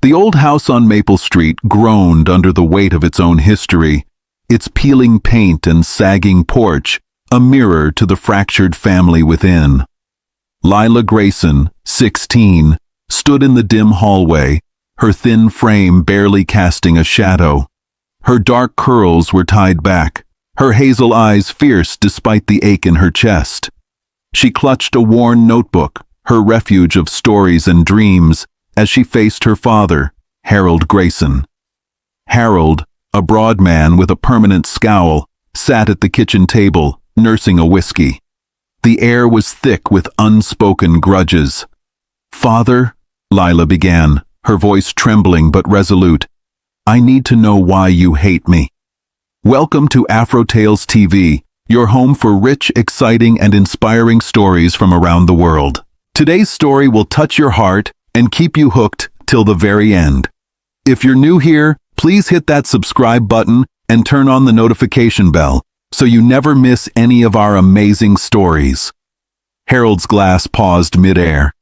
The old house on Maple Street groaned under the weight of its own history, its peeling paint and sagging porch a mirror to the fractured family within. Lila Grayson, 16, stood in the dim hallway, her thin frame barely casting a shadow. Her dark curls were tied back, her hazel eyes fierce despite the ache in her chest. She clutched a worn notebook, her refuge of stories and dreams, as she faced her father, Harold Grayson. Harold, a broad man with a permanent scowl, sat at the kitchen table, nursing a whiskey. The air was thick with unspoken grudges. "Father," Lila began, her voice trembling but resolute, "I need to know why you hate me. Welcome to Afro Tales TV, your home for rich, exciting, and inspiring stories from around the world. Today's story will touch your heart and keep you hooked till the very end. If you're new here, please hit that subscribe button and turn on the notification bell so you never miss any of our amazing stories." Harold's glass paused midair.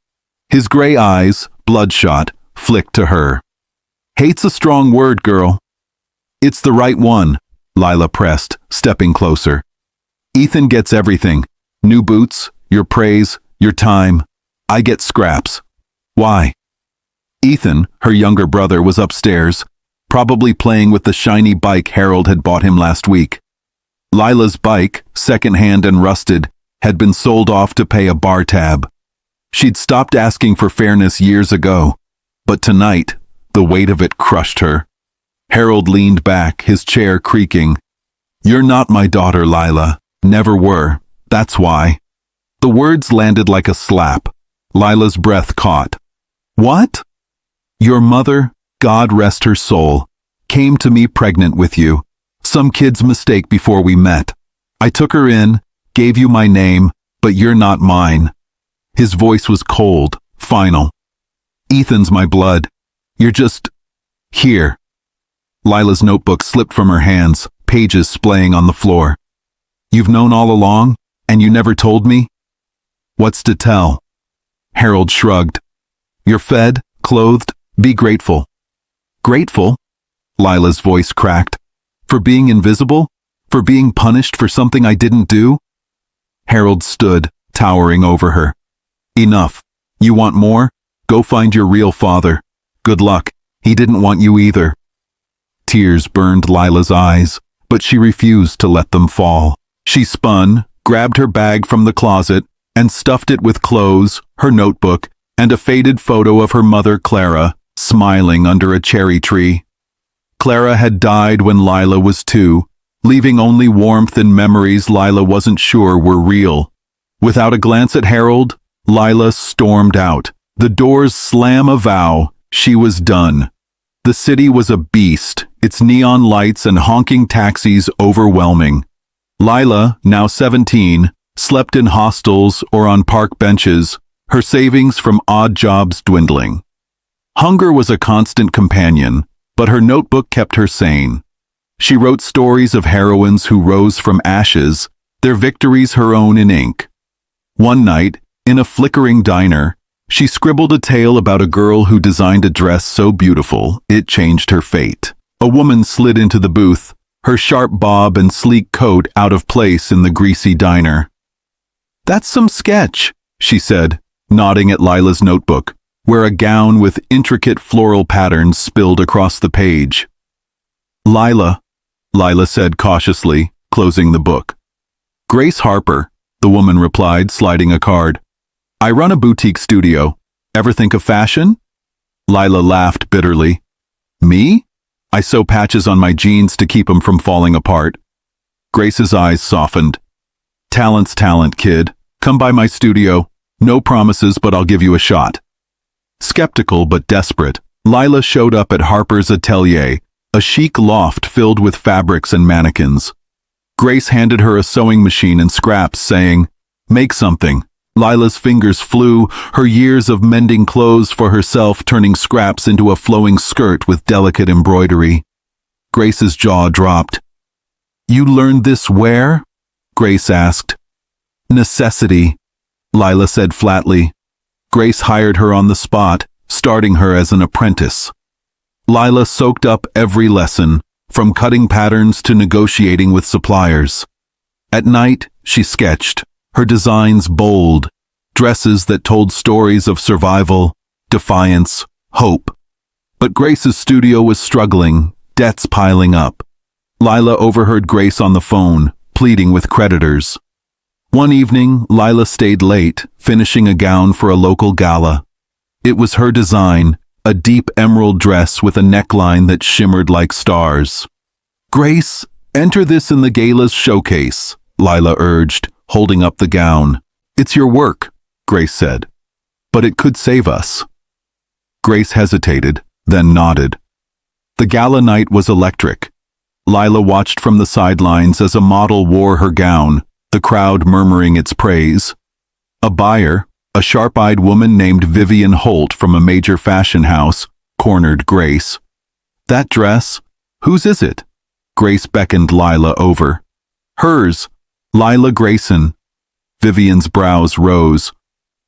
His gray eyes, bloodshot, flicked to her. "Hate's a strong word, girl." "It's the right one," Lila pressed, stepping closer. "Ethan gets everything. New boots, your praise, your time. I get scraps. Why?" Ethan, her younger brother, was upstairs, probably playing with the shiny bike Harold had bought him last week. Lila's bike, second-hand and rusted, had been sold off to pay a bar tab. She'd stopped asking for fairness years ago, but tonight, the weight of it crushed her. Harold leaned back, his chair creaking. "You're not my daughter, Lila. Never were. That's why." The words landed like a slap. Lila's breath caught. "What?" "Your mother, God rest her soul, came to me pregnant with you. Some kid's mistake before we met. I took her in, gave you my name, but you're not mine." His voice was cold, final. "Ethan's my blood. You're just... here." Lila's notebook slipped from her hands, pages splaying on the floor. "You've known all along, and you never told me?" "What's to tell?" Harold shrugged. "You're fed, clothed, be grateful." "Grateful?" Lila's voice cracked. "For being invisible? For being punished for something I didn't do?" Harold stood, towering over her. "Enough. You want more? Go find your real father. Good luck. He didn't want you either." Tears burned Lila's eyes, but she refused to let them fall. She spun, grabbed her bag from the closet, and stuffed it with clothes, her notebook, and a faded photo of her mother Clara, smiling under a cherry tree. Clara had died when Lila was 2, leaving only warmth and memories Lila wasn't sure were real. Without a glance at Harold, Lila stormed out. The doors slam a vow. She was done. The city was a beast, its neon lights and honking taxis overwhelming. Lila, now 17, slept in hostels or on park benches, her savings from odd jobs dwindling. Hunger was a constant companion, but her notebook kept her sane. She wrote stories of heroines who rose from ashes, their victories her own in ink. One night, in a flickering diner, she scribbled a tale about a girl who designed a dress so beautiful it changed her fate. A woman slid into the booth, her sharp bob and sleek coat out of place in the greasy diner. "That's some sketch," she said, nodding at Lila's notebook, where a gown with intricate floral patterns spilled across the page. "Lila," Lila said cautiously, closing the book. "Grace Harper," the woman replied, sliding a card. "I run a boutique studio. Ever think of fashion?" Lila laughed bitterly. "Me? I sew patches on my jeans to keep them from falling apart." Grace's eyes softened. "Talent's talent, kid. Come by my studio. No promises, but I'll give you a shot." Skeptical but desperate, Lila showed up at Harper's atelier, a chic loft filled with fabrics and mannequins. Grace handed her a sewing machine and scraps, saying, "Make something." Lila's fingers flew, her years of mending clothes for herself turning scraps into a flowing skirt with delicate embroidery. Grace's jaw dropped. "You learned this where?" Grace asked. "Necessity," Lila said flatly. Grace hired her on the spot, starting her as an apprentice. Lila soaked up every lesson, from cutting patterns to negotiating with suppliers. At night, she sketched, her designs bold, dresses that told stories of survival, defiance, hope. But Grace's studio was struggling, debts piling up. Lila overheard Grace on the phone, pleading with creditors. One evening, Lila stayed late, finishing a gown for a local gala. It was her design, a deep emerald dress with a neckline that shimmered like stars. "Grace, enter this in the gala's showcase," Lila urged, holding up the gown. "It's your work," Grace said. "But it could save us." Grace hesitated, then nodded. The gala night was electric. Lila watched from the sidelines as a model wore her gown, the crowd murmuring its praise. A buyer, a sharp-eyed woman named Vivian Holt from a major fashion house, cornered Grace. "That dress? Whose is it?" Grace beckoned Lila over. "Hers, Lila Grayson." Vivian's brows rose.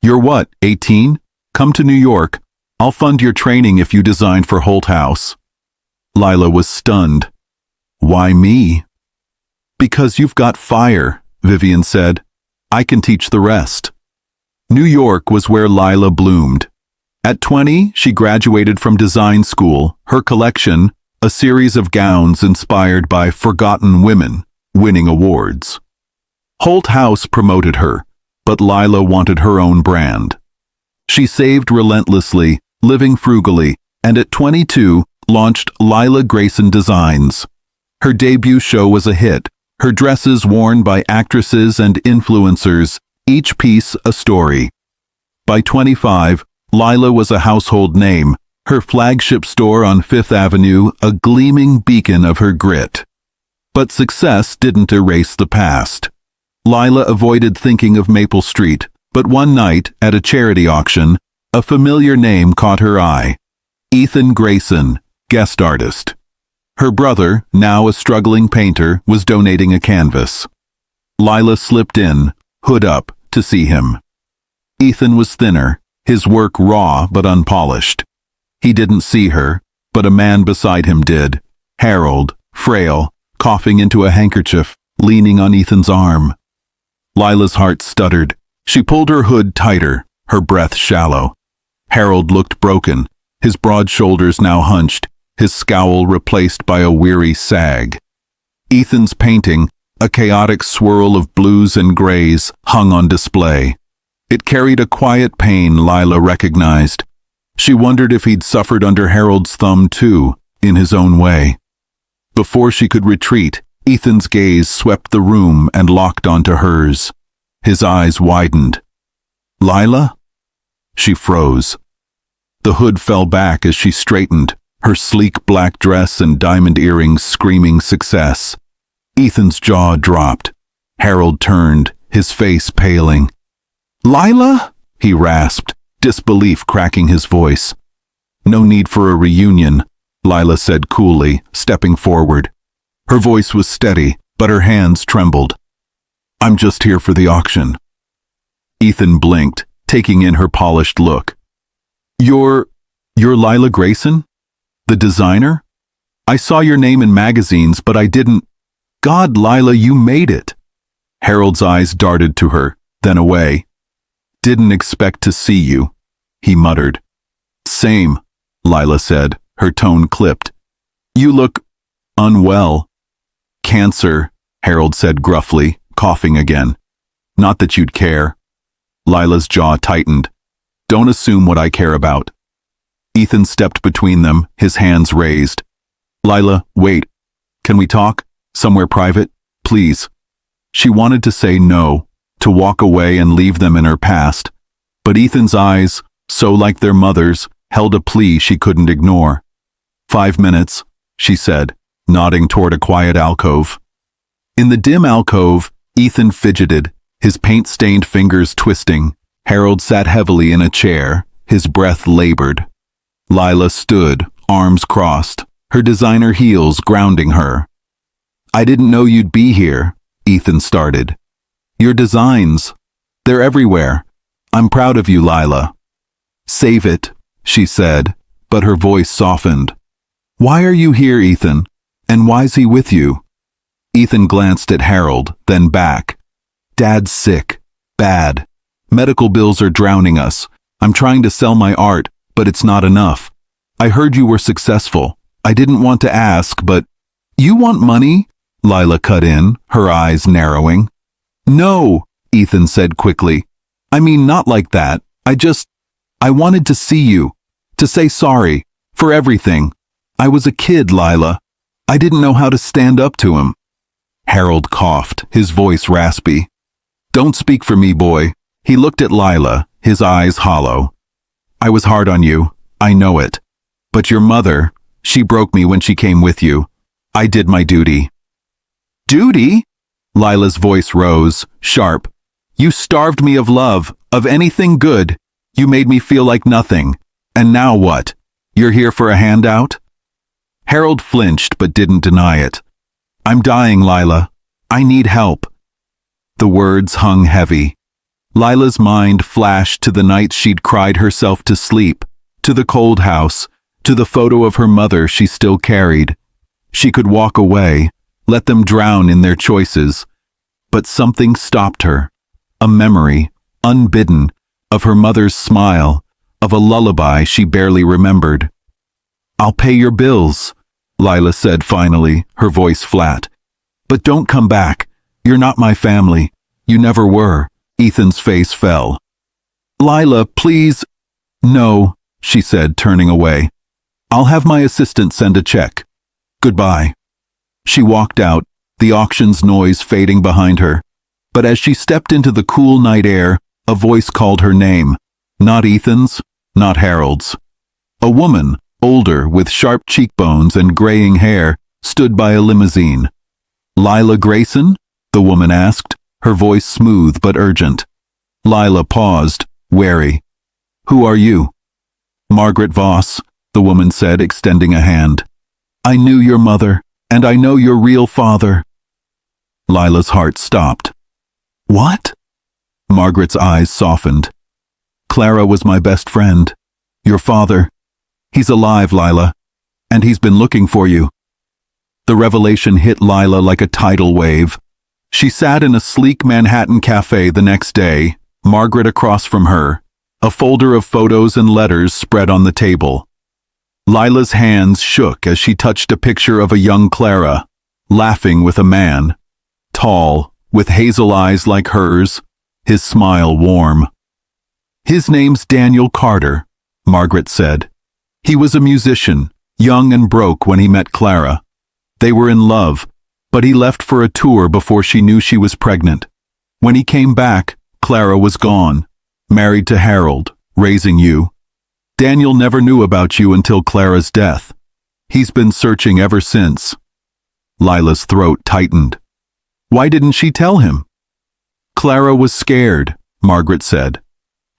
"You're what, 18? Come to New York. I'll fund your training if you design for Holt House." Lila was stunned. "Why me?" "Because you've got fire," Vivian said. "I can teach the rest." New York was where Lila bloomed. At 20, she graduated from design school, her collection, a series of gowns inspired by forgotten women, winning awards. Holt House promoted her, but Lila wanted her own brand. She saved relentlessly, living frugally, and at 22, launched Lila Grayson Designs. Her debut show was a hit, her dresses worn by actresses and influencers, each piece a story. By 25, Lila was a household name, her flagship store on Fifth Avenue a gleaming beacon of her grit. But success didn't erase the past. Lila avoided thinking of Maple Street, but one night, at a charity auction, a familiar name caught her eye. Ethan Grayson, guest artist. Her brother, now a struggling painter, was donating a canvas. Lila slipped in, hood up, to see him. Ethan was thinner, his work raw but unpolished. He didn't see her, but a man beside him did, Harold, frail, coughing into a handkerchief, leaning on Ethan's arm. Lila's heart stuttered. She pulled her hood tighter, her breath shallow. Harold looked broken, his broad shoulders now hunched, his scowl replaced by a weary sag. Ethan's painting, a chaotic swirl of blues and grays, hung on display. It carried a quiet pain Lila recognized. She wondered if he'd suffered under Harold's thumb too, in his own way. Before she could retreat, Ethan's gaze swept the room and locked onto hers. His eyes widened. "Lila?" She froze. The hood fell back as she straightened, her sleek black dress and diamond earrings screaming success. Ethan's jaw dropped. Harold turned, his face paling. "Lila?" he rasped, disbelief cracking his voice. "No need for a reunion," Lila said coolly, stepping forward. Her voice was steady, but her hands trembled. "I'm just here for the auction." Ethan blinked, taking in her polished look. You're Lila Grayson? The designer? I saw your name in magazines, but I didn't... God, Lila, you made it!" Harold's eyes darted to her, then away. "Didn't expect to see you," he muttered. "Same," Lila said, her tone clipped. "You look... unwell." "Cancer," Harold said gruffly, coughing again. "Not that you'd care." Lila's jaw tightened. "Don't assume what I care about." Ethan stepped between them, his hands raised. "Lila, wait. Can we talk? Somewhere private? Please." She wanted to say no, to walk away and leave them in her past, but Ethan's eyes, so like their mother's, held a plea she couldn't ignore. 5 minutes, she said, nodding toward a quiet alcove. In the dim alcove, Ethan fidgeted, his paint-stained fingers twisting. Harold sat heavily in a chair, his breath labored. Lila stood, arms crossed, her designer heels grounding her. "I didn't know you'd be here," Ethan started. "Your designs, they're everywhere. I'm proud of you, Lila." "Save it," she said, but her voice softened. Why are you here, Ethan? And why's he with you? Ethan glanced at Harold, then back. Dad's sick. Bad. Medical bills are drowning us. I'm trying to sell my art, but it's not enough. I heard you were successful. I didn't want to ask, but... You want money? Lila cut in, her eyes narrowing. No, Ethan said quickly. I mean, not like that. I wanted to see you. To say sorry. For everything. I was a kid, Lila. I didn't know how to stand up to him. Harold coughed, his voice raspy. Don't speak for me, boy. He looked at Lila, his eyes hollow. I was hard on you. I know it. But your mother, she broke me when she came with you. I did my duty. Duty? Lila's voice rose, sharp. You starved me of love, of anything good. You made me feel like nothing. And now what? You're here for a handout? Harold flinched but didn't deny it. I'm dying, Lila. I need help. The words hung heavy. Lila's mind flashed to the nights she'd cried herself to sleep, to the cold house, to the photo of her mother she still carried. She could walk away, let them drown in their choices. But something stopped her. A memory, unbidden, of her mother's smile, of a lullaby she barely remembered. I'll pay your bills, Lila said finally, her voice flat. But don't come back. You're not my family. You never were. Ethan's face fell. Lila, please. No, she said, turning away. I'll have my assistant send a check. Goodbye. She walked out, the auction's noise fading behind her. But as she stepped into the cool night air, a voice called her name. Not Ethan's, not Harold's. A woman, older, with sharp cheekbones and graying hair, stood by a limousine. Lila Grayson? The woman asked, her voice smooth but urgent. Lila paused, wary. Who are you? Margaret Voss, the woman said, extending a hand. I knew your mother, and I know your real father. Lila's heart stopped. What? Margaret's eyes softened. Clara was my best friend. Your father. He's alive, Lila, and he's been looking for you. The revelation hit Lila like a tidal wave. She sat in a sleek Manhattan cafe the next day, Margaret across from her, a folder of photos and letters spread on the table. Lila's hands shook as she touched a picture of a young Clara, laughing with a man, tall, with hazel eyes like hers, his smile warm. His name's Daniel Carter, Margaret said. He was a musician, young and broke when he met Clara. They were in love, but he left for a tour before she knew she was pregnant. When he came back, Clara was gone, married to Harold, raising you. Daniel never knew about you until Clara's death. He's been searching ever since. Lila's throat tightened. Why didn't she tell him? Clara was scared, Margaret said.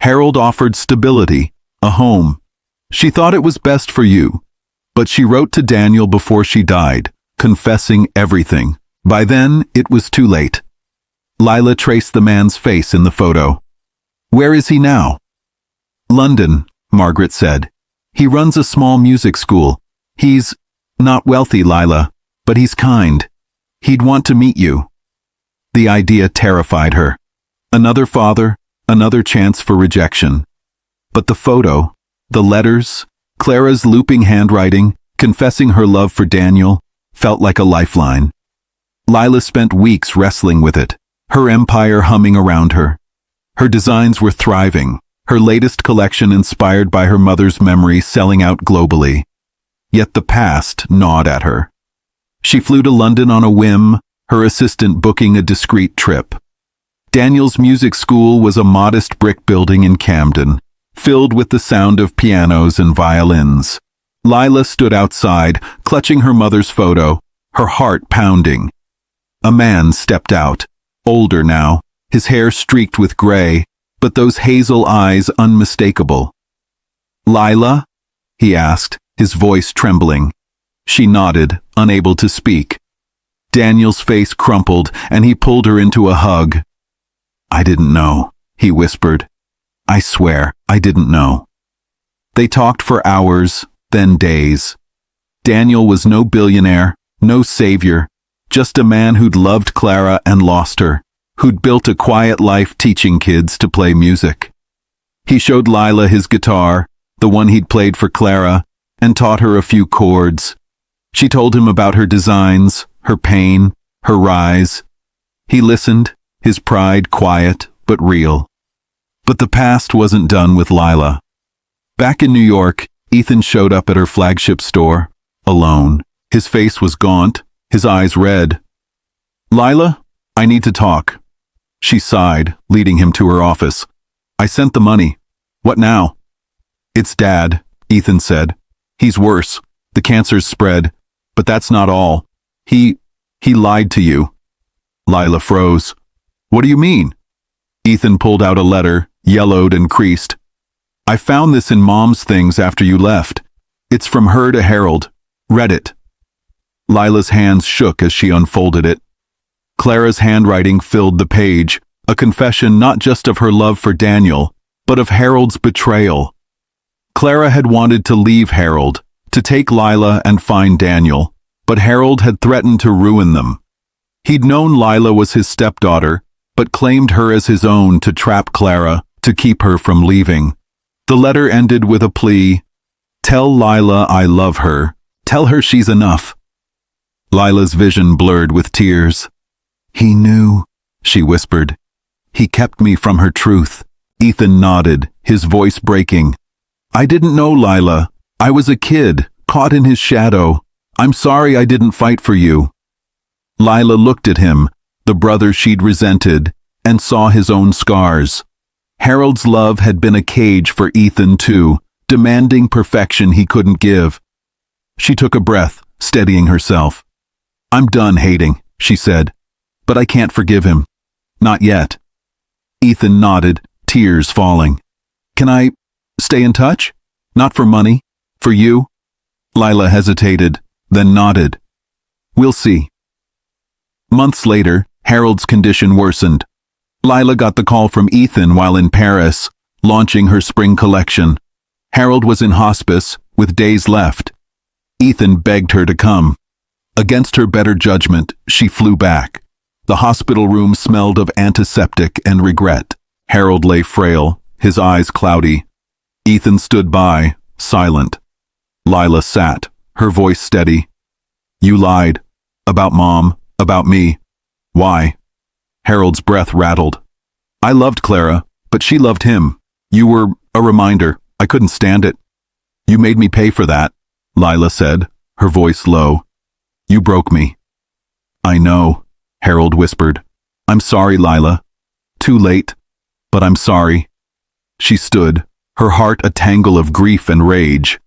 Harold offered stability, a home. She thought it was best for you, but she wrote to Daniel before she died, confessing everything. By then, it was too late. Lila traced the man's face in the photo. Where is he now? London, Margaret said. He runs a small music school. He's not wealthy, Lila, but he's kind. He'd want to meet you. The idea terrified her. Another father, another chance for rejection. But the photo, the letters, Clara's looping handwriting, confessing her love for Daniel, felt like a lifeline. Lila spent weeks wrestling with it, her empire humming around her. Her designs were thriving, her latest collection inspired by her mother's memory selling out globally. Yet the past gnawed at her. She flew to London on a whim, her assistant booking a discreet trip. Daniel's music school was a modest brick building in Camden, filled with the sound of pianos and violins. Lila stood outside, clutching her mother's photo, her heart pounding. A man stepped out, older now, his hair streaked with gray, but those hazel eyes unmistakable. Lila? He asked, his voice trembling. She nodded, unable to speak. Daniel's face crumpled, and he pulled her into a hug. I didn't know, he whispered. I swear, I didn't know. They talked for hours, then days. Daniel was no billionaire, no savior, just a man who'd loved Clara and lost her, who'd built a quiet life teaching kids to play music. He showed Lila his guitar, the one he'd played for Clara, and taught her a few chords. She told him about her designs, her pain, her rise. He listened, his pride quiet but real. But the past wasn't done with Lila. Back in New York, Ethan showed up at her flagship store, alone. His face was gaunt, his eyes red. "Lila, I need to talk." She sighed, leading him to her office. "I sent the money. What now?" "It's Dad," Ethan said. "He's worse. The cancer's spread. But that's not all. He lied to you." Lila froze. "What do you mean?" Ethan pulled out a letter, yellowed and creased. "I found this in Mom's things after you left. It's from her to Harold. Read it." Lila's hands shook as she unfolded it. Clara's handwriting filled the page, a confession not just of her love for Daniel, but of Harold's betrayal. Clara had wanted to leave Harold, to take Lila and find Daniel, but Harold had threatened to ruin them. He'd known Lila was his stepdaughter, but claimed her as his own to trap Clara, to keep her from leaving. The letter ended with a plea, "Tell Lila I love her. Tell her she's enough." Lila's vision blurred with tears. "He knew," she whispered. "He kept me from her truth." Ethan nodded, his voice breaking. "I didn't know Lila. I was a kid, caught in his shadow. I'm sorry I didn't fight for you." Lila looked at him, the brother she'd resented, and saw his own scars. Harold's love had been a cage for Ethan too, demanding perfection he couldn't give. She took a breath, steadying herself. "I'm done hating," she said, "but I can't forgive him. Not yet." Ethan nodded, tears falling. "Can I stay in touch? Not for money, for you?" Lila hesitated, then nodded. "We'll see." Months later, Harold's condition worsened. Lila got the call from Ethan while in Paris, launching her spring collection. Harold was in hospice, with days left. Ethan begged her to come. Against her better judgment, she flew back. The hospital room smelled of antiseptic and regret. Harold lay frail, his eyes cloudy. Ethan stood by, silent. Lila sat, her voice steady. "You lied. About Mom, about me. Why?" Harold's breath rattled. "I loved Clara, but she loved him. You were a reminder. I couldn't stand it." "You made me pay for that," Lila said, her voice low. "You broke me." "I know," Harold whispered. "I'm sorry, Lila. Too late, but I'm sorry." She stood, her heart a tangle of grief and rage.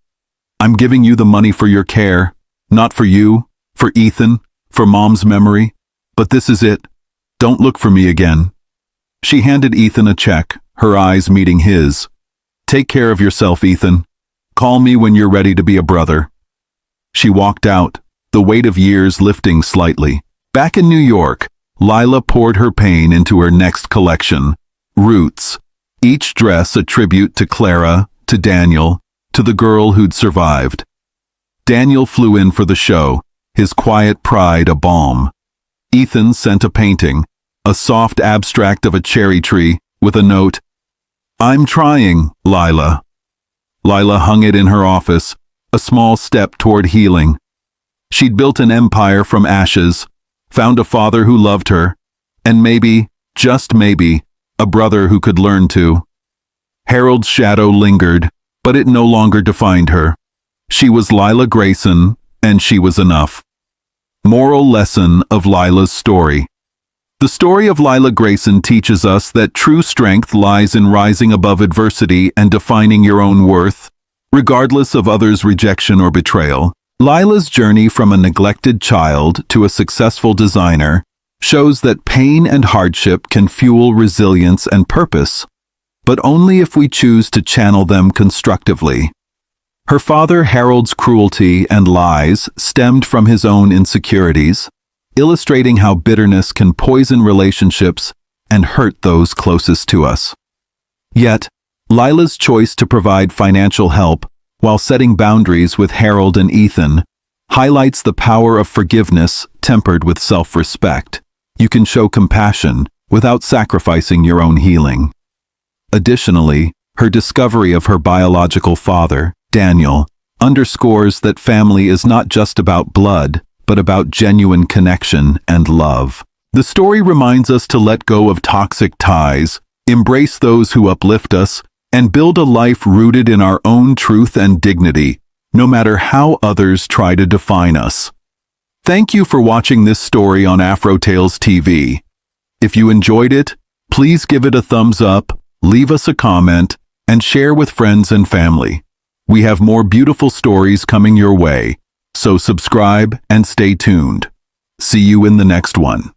"I'm giving you the money for your care, not for you, for Ethan, for Mom's memory, but this is it. Don't look for me again." She handed Ethan a check, her eyes meeting his. "Take care of yourself, Ethan. Call me when you're ready to be a brother." She walked out, the weight of years lifting slightly. Back in New York, Lila poured her pain into her next collection, Roots, each dress a tribute to Clara, to Daniel, to the girl who'd survived. Daniel flew in for the show, his quiet pride a balm. Ethan sent a painting, a soft abstract of a cherry tree, with a note, "I'm trying, Lila." Lila hung it in her office, a small step toward healing. She'd built an empire from ashes, found a father who loved her, and maybe, just maybe, a brother who could learn to. Harold's shadow lingered, but it no longer defined her. She was Lila Grayson, and she was enough. Moral lesson of Lila's story. The story of Lila Grayson teaches us that true strength lies in rising above adversity and defining your own worth, regardless of others' rejection or betrayal. Lila's journey from a neglected child to a successful designer shows that pain and hardship can fuel resilience and purpose, but only if we choose to channel them constructively. Her father Harold's cruelty and lies stemmed from his own insecurities, illustrating how bitterness can poison relationships and hurt those closest to us. Yet, Lila's choice to provide financial help while setting boundaries with Harold and Ethan highlights the power of forgiveness tempered with self-respect. You can show compassion without sacrificing your own healing. Additionally, her discovery of her biological father, Daniel, underscores that family is not just about blood, but about genuine connection and love. The story reminds us to let go of toxic ties, embrace those who uplift us, and build a life rooted in our own truth and dignity, no matter how others try to define us. Thank you for watching this story on Afrotales TV. If you enjoyed it, please give it a thumbs up, leave us a comment, and share with friends and family. We have more beautiful stories coming your way, so subscribe and stay tuned. See you in the next one.